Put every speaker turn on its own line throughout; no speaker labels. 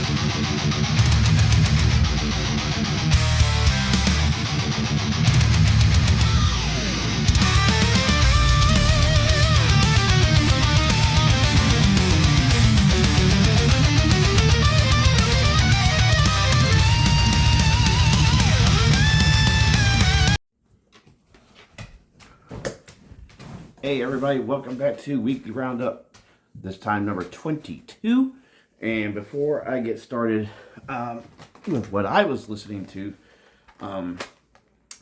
Hey everybody, welcome back to Weekly Roundup, this time number 22. And before I get started with what I was listening to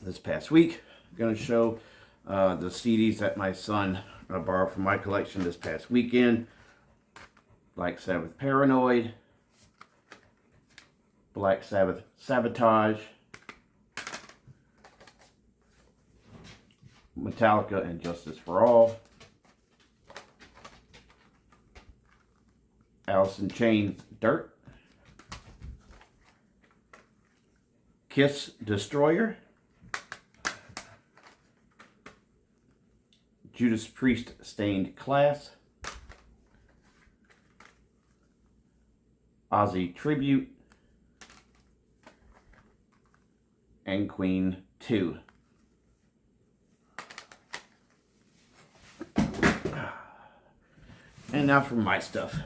this past week, I'm going to show the CDs that my son borrowed from my collection this past weekend. Black Sabbath Paranoid, Black Sabbath Sabotage, Metallica and Justice for All, Alice in Chains Dirt, Kiss Destroyer, Judas Priest Stained Class, Ozzy Tribute, and Queen 2. And now for my stuff.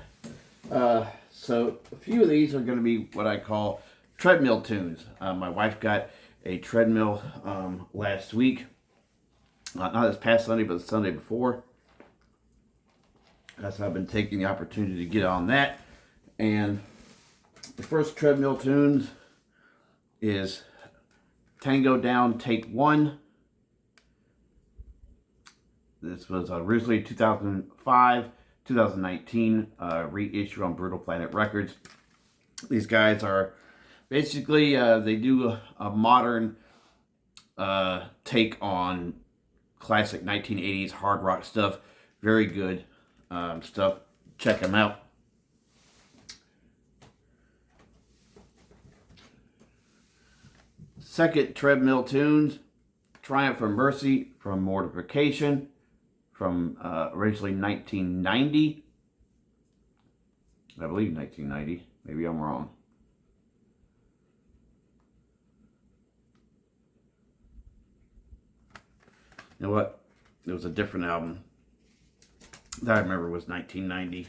So a few of these are going to be what I call treadmill tunes. My wife got a treadmill last week. Not this past Sunday, but the Sunday before. So I've been taking the opportunity to get on that. And the first treadmill tunes is Tango Down Take 1. This was originally 2005. 2019 reissue on Brutal Planet Records. These guys are basically, they do a modern take on classic 1980s hard rock stuff. Very good stuff. Check them out. Second treadmill tunes, Triumph of Mercy from Mortification. From originally 1990. I believe 1990. Maybe I'm wrong. You know what? It was a different album that I remember was 1990.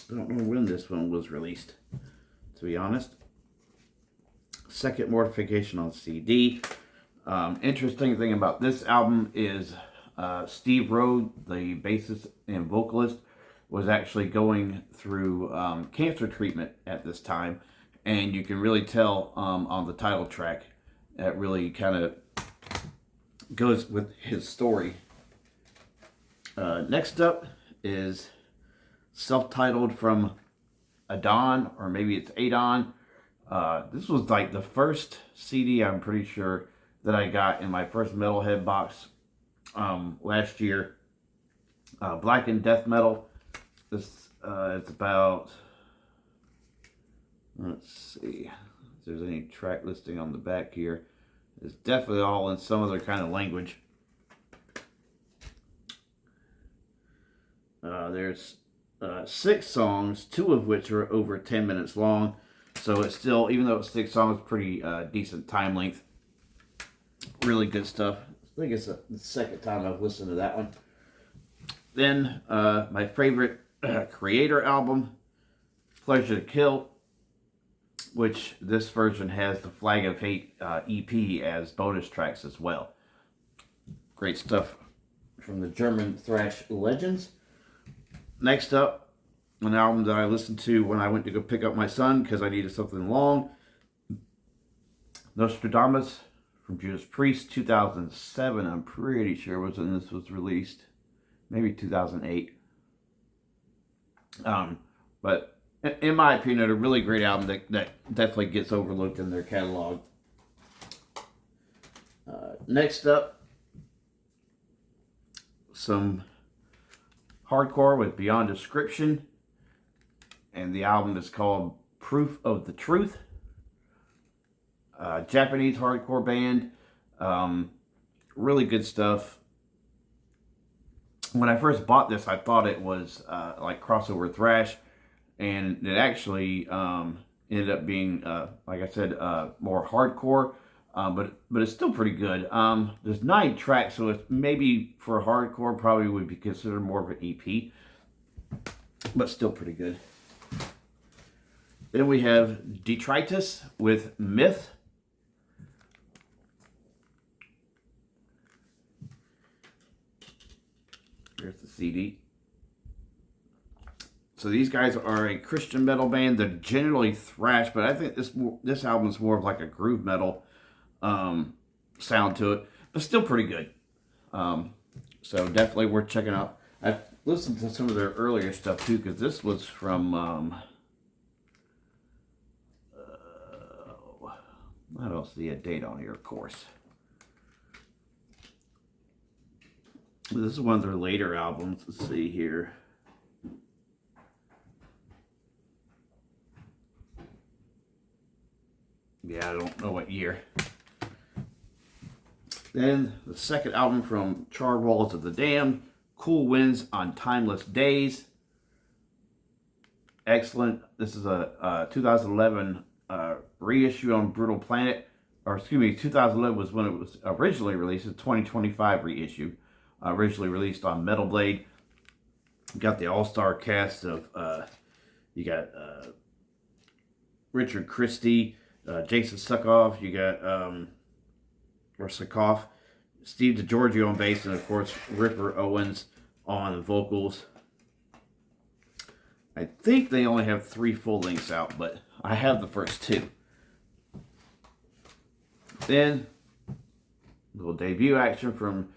I don't know when this one was released, to be honest. Second Mortification on CD. Interesting thing about this album is Steve Rhodes, the bassist and vocalist, was actually going through cancer treatment at this time. And you can really tell on the title track, that really kind of goes with his story. Next up is self-titled from Adon, or maybe it's Adon. This was like the first CD, I'm pretty sure, that I got in my first Metalhead box last year. Black and Death Metal. This it's about, let's see if there's any track listing on the back here. It's definitely all in some other kind of language. There's 6 songs, 2 of which are over 10 minutes long. So it's still, even though it's 6 songs, pretty decent time length. Really good stuff. I think it's the second time I've listened to that one. Then my favorite Creator album, Pleasure to Kill, which this version has the Flag of Hate EP as bonus tracks as well. Great stuff from the German thrash legends. Next up, an album that I listened to when I went to go pick up my son because I needed something long. Nostradamus from Judas Priest, 2007. I'm pretty sure was when this was released. Maybe 2008. But in my opinion, a really great album that definitely gets overlooked in their catalog. Next up, some hardcore with Beyond Description. and the album is called Proof of the Truth. Japanese hardcore band. Really good stuff. When I first bought this, I thought it was like crossover thrash, and it actually ended up being, like I said, more hardcore. But it's still pretty good. There's 9 tracks, so it's maybe for hardcore probably would be considered more of an EP, but still pretty good. Then we have Detritus with Myth. Here's the CD. So these guys are a Christian metal band. They're generally thrash, but I think this album is more of like a groove metal sound to it, but still pretty good. So definitely worth checking out. I've listened to some of their earlier stuff too, because this was from I don't see a date on here, of course. This is one of their later albums. Let's see here. Yeah, I don't know what year. Then the second album from Charred Walls of the Damned, Cool Winds on Timeless Days. Excellent. This is a 2011 reissue on Brutal Planet. Or excuse me, 2011 was when it was originally released. It's 2025 reissue. Originally released on Metal Blade. You got the all-star cast of, you got Richard Christie, Jason Sukoff, you got, or Sukoff, Steve DiGiorgio on bass, and of course Ripper Owens on the vocals. I think they only have 3 full lengths out, but I have the first 2. Then, a little debut action from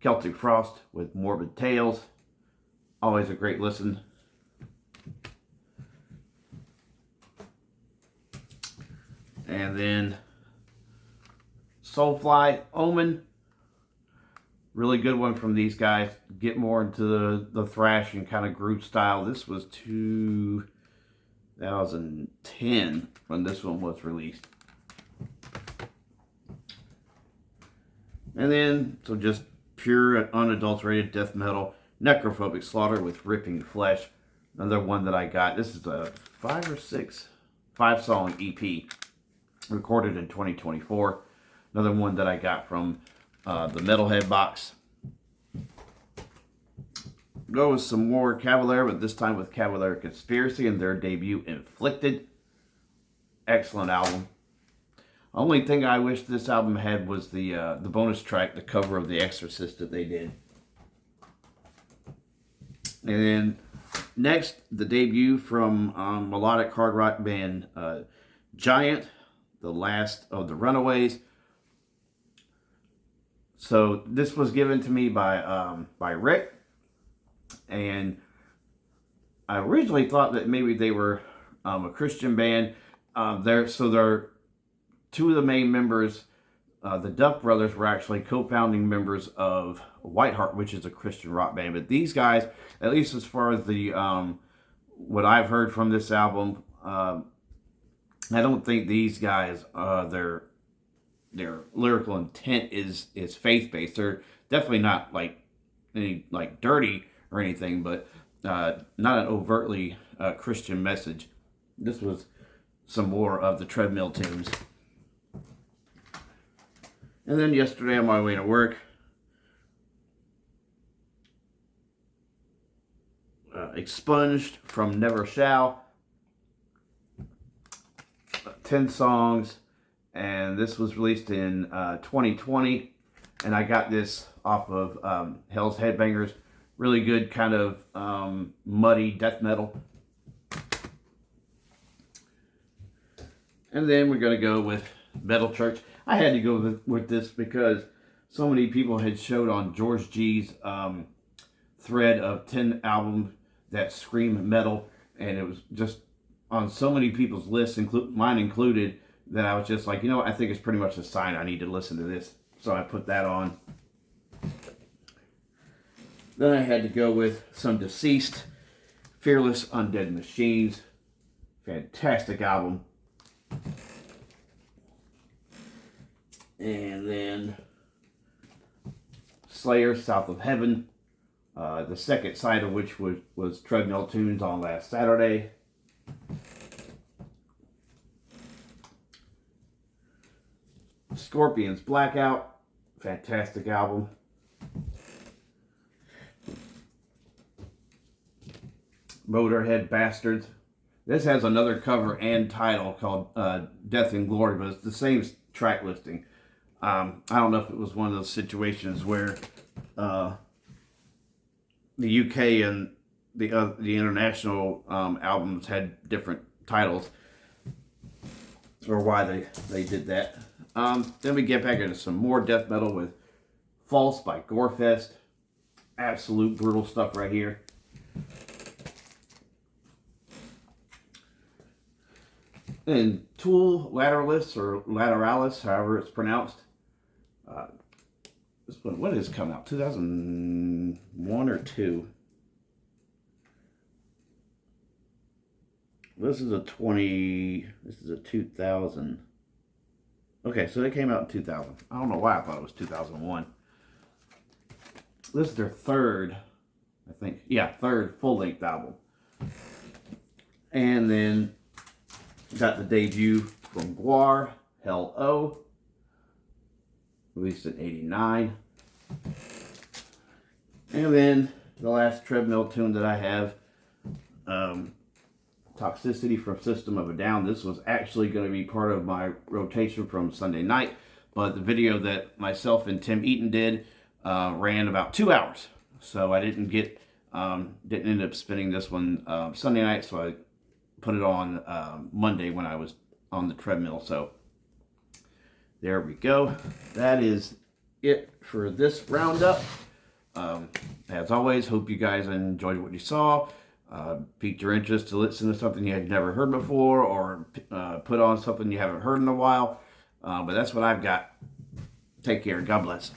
Celtic Frost with Morbid Tales. Always a great listen. And then Soulfly, Omen. Really good one from these guys. Get more into the thrash and kind of groove style. This was 2010 when this one was released. And then, so just pure, unadulterated death metal, Necrophobic Slaughter with Ripping Flesh. Another one that I got. This is a 5 or 6 5-song EP recorded in 2024. Another one that I got from the Metalhead box. Go with some more Cavalier, but this time with Cavalier Conspiracy and their debut Inflicted. Excellent album. Only thing I wish this album had was the bonus track, the cover of The Exorcist that they did. And then next, the debut from melodic hard rock band Giant, The Last of the Runaways. So this was given to me by Rick, and I originally thought that maybe they were a Christian band. They're 2 of the main members, the Duff brothers, were actually co-founding members of Whiteheart, which is a Christian rock band. But these guys, at least as far as the what I've heard from this album, I don't think these guys their lyrical intent is faith-based. They're definitely not like any like dirty or anything, but not an overtly Christian message. This was some more of the treadmill tunes. And then yesterday on my way to work, Expunged from Never Shall. 10 songs, and this was released in 2020, and I got this off of Hell's Headbangers. Really good kind of muddy death metal. And then we're going to go with Metal Church. I had to go with this because so many people had showed on George G's thread of 10 albums that scream metal, and it was just on so many people's lists, mine included, that I was just like, you know what, I think it's pretty much a sign I need to listen to this. So I put that on. Then I had to go with some Deceased, Fearless Undead Machines. Fantastic album. And then Slayer, South of Heaven. The second side of which was Treadmill Tunes on last Saturday. Scorpions, Blackout. Fantastic album. Motorhead, Bastards. This has another cover and title called Death and Glory, but it's the same track listing. I don't know if it was one of those situations where the UK and the international albums had different titles, or why they did that. Then we get back into some more death metal with False by Gorefest. Absolute brutal stuff right here. And Tool, Lateralis, or Lateralis, however it's pronounced. This one, when did this come out? 2001 or 2? This is a 2000. Okay, so they came out in 2000. I don't know why I thought it was 2001. This is their third, I think. Yeah, third full-length album. And then got the debut from Guar, Hell O, released in '89. And then the last Treadmill tune that I have, Toxicity from System of a Down. This was actually going to be part of my rotation from Sunday night, but the video that myself and Tim Eaton did ran about 2 hours, so I didn't end up spinning this one Sunday night, so I put it on Monday when I was on the treadmill. So there we go. That is it for this roundup. As always, hope you guys enjoyed what you saw. Piqued your interest to listen to something you had never heard before, or put on something you haven't heard in a while. But that's what I've got. Take care. God bless.